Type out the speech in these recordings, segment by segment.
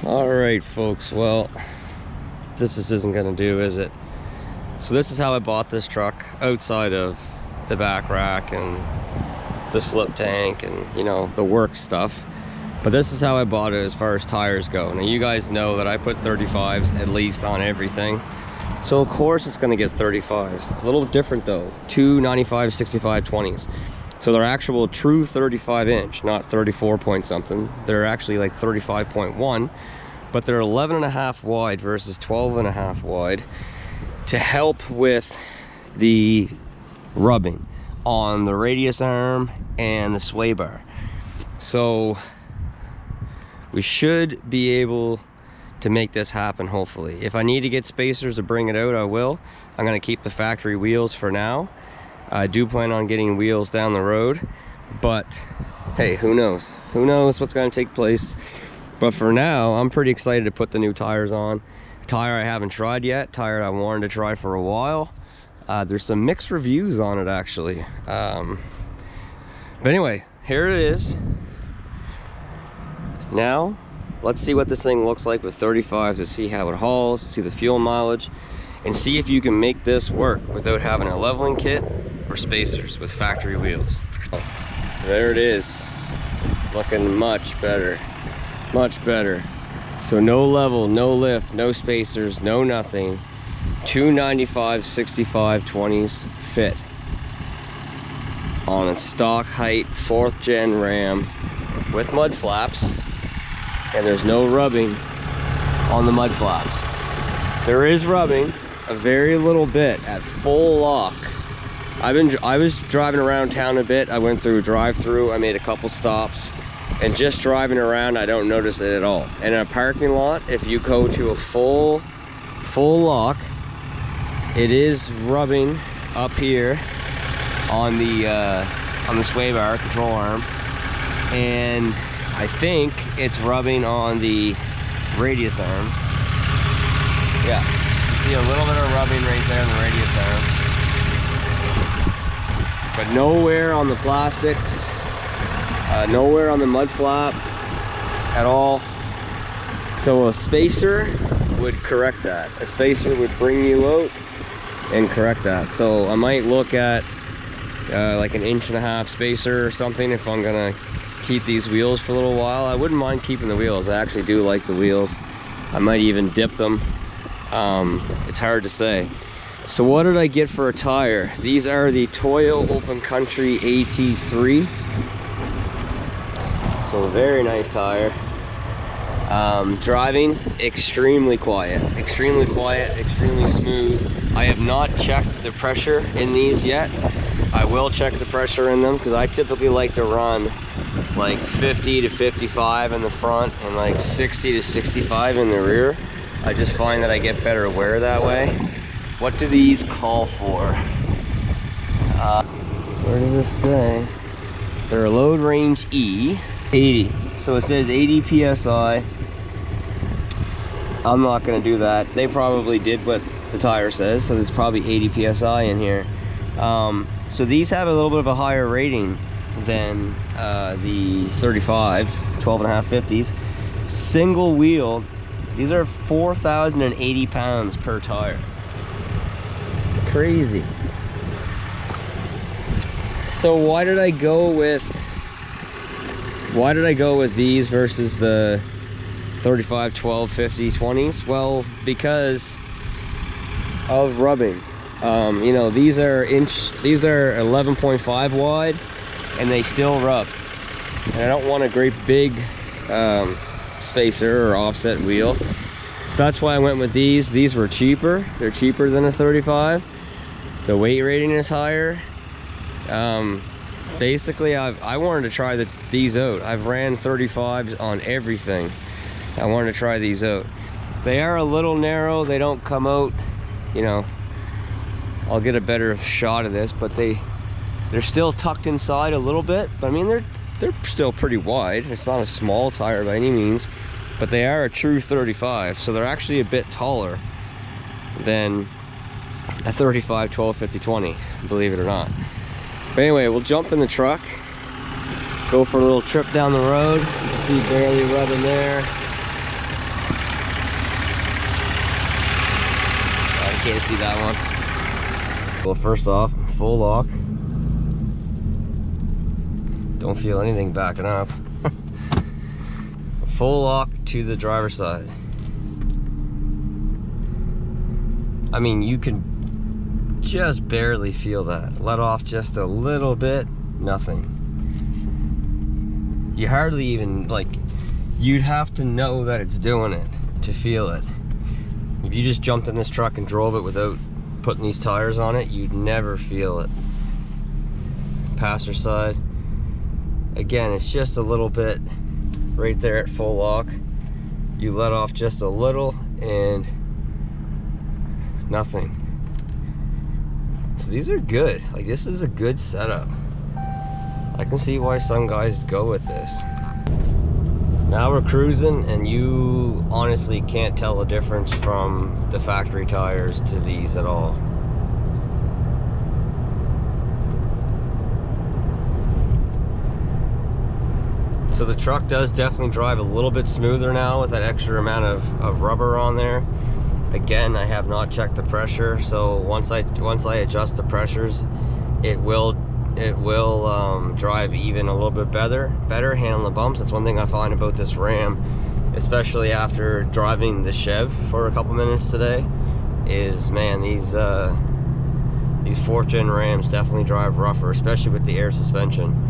All right, folks, well, this isn't gonna do, is it? So this is how I bought this truck, outside of the back rack and the slip tank and, you know, the work stuff. But this is how I bought it as far as tires go. Now you guys know that I put 35s at least on everything, so of course it's gonna get 35s. A little different though, two 95, 65, 20s. So they're actual true 35 inch, not 34 point something. They're actually like 35.1, but they're 11.5 wide versus 12.5 wide to help with the rubbing on the radius arm and the sway bar. So we should be able to make this happen, hopefully. If I need to get spacers to bring it out, I will. I'm gonna keep the factory wheels for now. I do plan on getting wheels down the road, but hey, who knows? Who knows what's gonna take place? But for now, I'm pretty excited to put the new tires on. Tire I haven't tried yet, tire I wanted to try for a while. There's some mixed reviews on it actually. But anyway, here it is. Now, let's see what this thing looks like with 35s, to see how it hauls, to see the fuel mileage, and see if you can make this work without having a leveling kit or spacers with factory wheels. There it is, looking much better, much better. So no level, no lift, no spacers, no nothing. 295 65 20s fit on a stock height 4th gen Ram with mud flaps, and there's no rubbing on the mud flaps. There is rubbing a very little bit at full lock. I was driving around town a bit. I went through a drive-through, I made a couple stops, and just driving around I don't notice it at all. And in a parking lot, if you go to a full lock, it is rubbing up here on the sway bar control arm, and I think it's rubbing on the radius arm. Yeah, you see a little bit of rubbing right there in the radius arm, but nowhere on the plastics, nowhere on the mud flap at all. So a spacer would correct that. A spacer would bring you out and correct that. So I might look at like an 1.5 inch spacer or something if I'm gonna keep these wheels for a little while. I wouldn't mind keeping the wheels. I actually do like the wheels. I might even dip them. It's hard to say. So what did I get for a tire? These are the Toyo Open Country AT3. So a very nice tire. Driving extremely quiet, extremely smooth. I have not checked the pressure in these yet. I will check the pressure in them because I typically like to run like 50 to 55 in the front and like 60 to 65 in the rear. I just find that I get better wear that way. What do these call for? Where does this say? They're a load range E, 80. So it says 80 PSI. I'm not gonna do that. They probably did what the tire says, so there's probably 80 PSI in here. So these have a little bit of a higher rating than the 35s, 12.5 50s. Single wheel, these are 4,080 pounds per tire. Crazy. So why did I go with these versus the 35, 12, 50, 20s? Well, because of rubbing. You know, these are 11.5 wide and they still rub, and I don't want a great big spacer or offset wheel, so that's why I went with these. These were cheaper. They're cheaper than a 35. The weight rating is higher. Basically I wanted to try these out. I've ran 35s on everything. I wanted to try these out. They are a little narrow. They don't come out, you know, I'll get a better shot of this, but they're still tucked inside a little bit. But I mean, they're still pretty wide. It's not a small tire by any means, but they are a true 35, so they're actually a bit taller than a 35, 12, 50, 20, believe it or not. But anyway, we'll jump in the truck, go for a little trip down the road. You can see barely rubbing there. can't see that one. Well, first off, full lock. Don't feel anything backing up. Full lock to the driver's side. I mean, you can just barely feel that. Let off just a little bit, nothing. You hardly even, like, you'd have to know that it's doing it to feel it. If you just jumped in this truck and drove it without putting these tires on it, you'd never feel it. Passenger side, again, it's just a little bit right there at full lock. You let off just a little and nothing. So these are good. Like, this is a good setup. I can see why some guys go with this. Now we're cruising, and you honestly can't tell the difference from the factory tires to these at all. So the truck does definitely drive a little bit smoother now with that extra amount of rubber on there. Again, I have not checked the pressure, so once I adjust the pressures, it will drive even a little bit better handling the bumps. That's one thing I find about this Ram, especially after driving the Chev for a couple minutes today, is, man, these 4th gen Rams definitely drive rougher, especially with the air suspension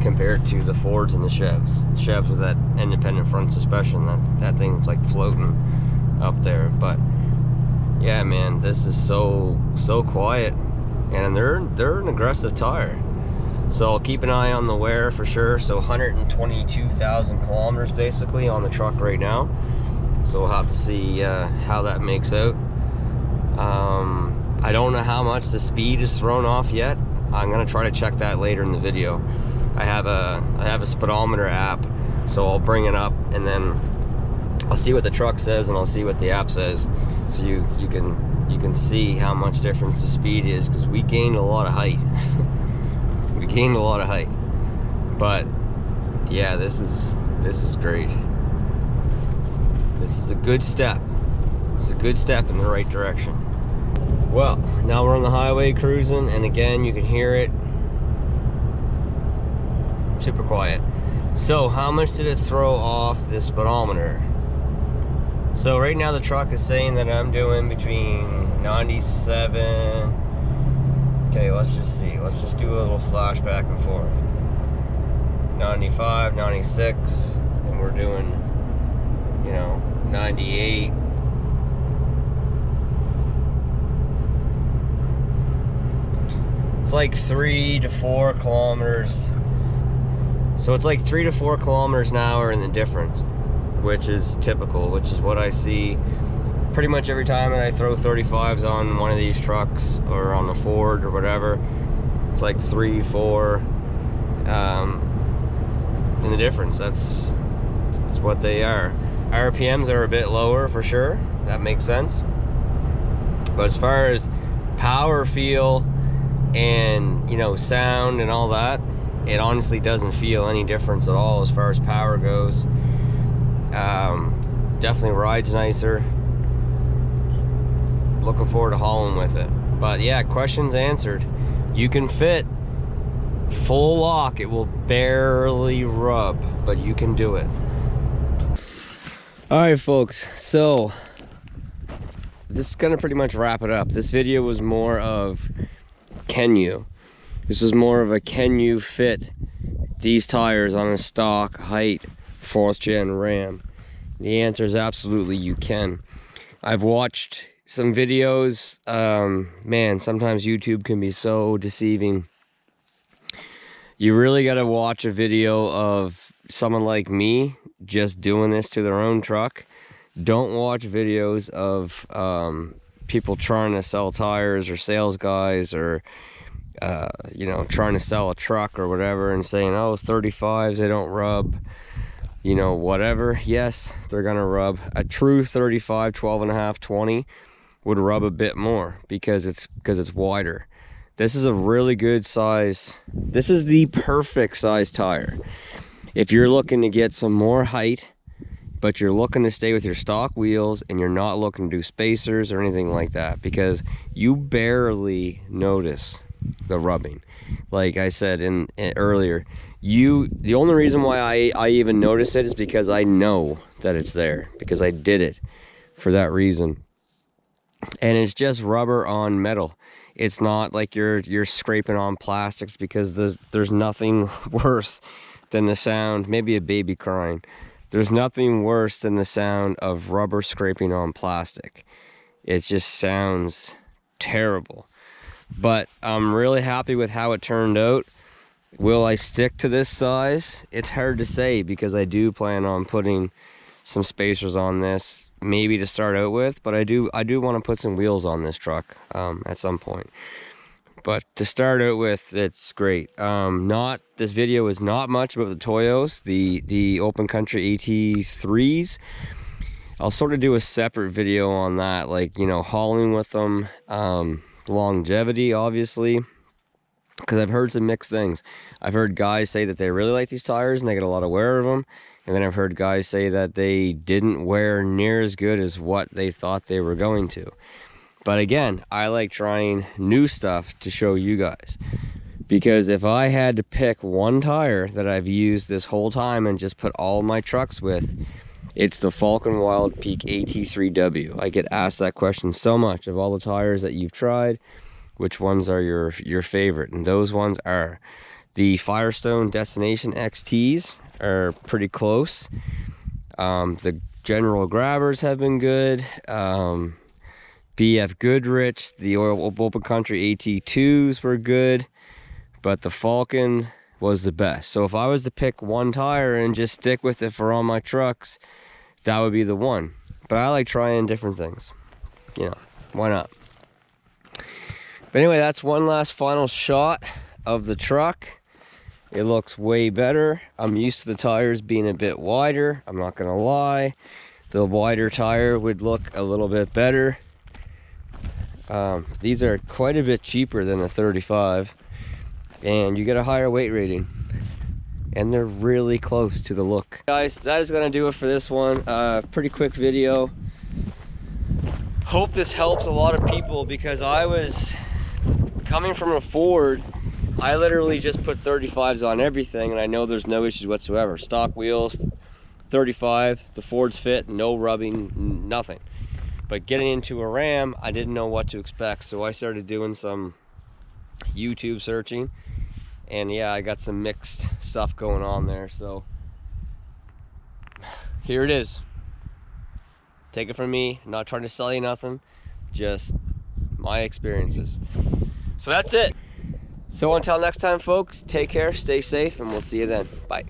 compared to the Fords and the Chevs. Chevs with that independent front suspension, that thing's like floating up there. But yeah, man, this is so quiet, and they're an aggressive tire. So I'll keep an eye on the wear for sure. So 122,000 kilometers basically on the truck right now. So we'll have to see how that makes out. I don't know how much the speed is thrown off yet. I'm gonna try to check that later in the video. I have a speedometer app, so I'll bring it up and then I'll see what the truck says and I'll see what the app says. So you can see how much difference the speed is, because we gained a lot of height. We gained a lot of height, but yeah, this is great. This is a good step. It's a good step in the right direction. Well, now we're on the highway cruising, and again, you can hear it. Super quiet. So how much did it throw off the speedometer? So right now the truck is saying that I'm doing between 97. Okay, let's just see. Let's just do a little flash back and forth. 95, 96, and we're doing, 98. It's like 3 to 4 kilometers. So it's like 3 to 4 kilometers an hour in the difference, which is typical, which is what I see pretty much every time that I throw 35s on one of these trucks or on a Ford or whatever. It's like 3, 4 in the difference. That's what they are. RPMs are a bit lower for sure. That makes sense. But as far as power, feel, and sound and all that, it honestly doesn't feel any difference at all as far as power goes. Definitely rides nicer. Looking forward to hauling with it. But yeah, questions answered. You can fit full lock. It will barely rub, but you can do it. All right, folks, so this is gonna pretty much wrap it up. This video was more of, can you? This was more of a, can you fit these tires on a stock height 4th gen Ram? The answer is absolutely you can. I've watched some videos. Man, sometimes YouTube can be so deceiving. You really got to watch a video of someone like me just doing this to their own truck. Don't watch videos of people trying to sell tires, or sales guys, or trying to sell a truck or whatever and saying, oh, 35s, they don't rub, whatever. Yes, they're gonna rub. A true 35, 12.5, 20 would rub a bit more because it's wider. This is a really good size. This is the perfect size tire. If you're looking to get some more height, but you're looking to stay with your stock wheels and you're not looking to do spacers or anything like that, because you barely notice the rubbing. Like I said earlier, the only reason why I even notice it is because I know that it's there, because I did it for that reason. And it's just rubber on metal. It's not like you're scraping on plastics, because there's nothing worse than the sound, maybe a baby crying. There's nothing worse than the sound of rubber scraping on plastic. It just sounds terrible. But I'm really happy with how it turned out. Will I stick to this size? It's hard to say, because I do plan on putting some spacers on this, maybe to start out with, but I do want to put some wheels on this truck at some point. But to start out with, it's great. This video is not much about the Toyos, the open country AT3s. I'll sort of do a separate video on that, like, you know, hauling with them, longevity, obviously, because I've heard some mixed things. I've heard guys say that they really like these tires and they get a lot of wear of them, and then I've heard guys say that they didn't wear near as good as what they thought they were going to. But again, I like trying new stuff to show you guys, because if I had to pick one tire that I've used this whole time and just put all my trucks with, it's the Falcon Wild Peak AT3W. I get asked that question so much. Of all the tires that you've tried, which ones are your favorite? And those ones are the Firestone Destination XTs, are pretty close. The General Grabbers have been good. BF Goodrich, the Open Country AT2s were good, but the Falcon was the best. So if I was to pick one tire and just stick with it for all my trucks, that would be the one. But I like trying different things, you know, why not? But anyway, that's one last final shot of the truck. It looks way better. I'm used to the tires being a bit wider, I'm not gonna lie. The wider tire would look a little bit better. These are quite a bit cheaper than a 35, and you get a higher weight rating, and they're really close to the look. Guys, that is gonna do it for this one. Pretty quick video. Hope this helps a lot of people, because I was coming from a Ford. I literally just put 35s on everything, and I know there's no issues whatsoever. Stock wheels, 35, the Fords fit, no rubbing, nothing. But getting into a Ram, I didn't know what to expect, so I started doing some YouTube searching, and yeah, I got some mixed stuff going on there. So here it is. Take it from me, I'm not trying to sell you nothing, just my experiences. So that's it. So until next time, folks, take care, stay safe, and we'll see you then. Bye.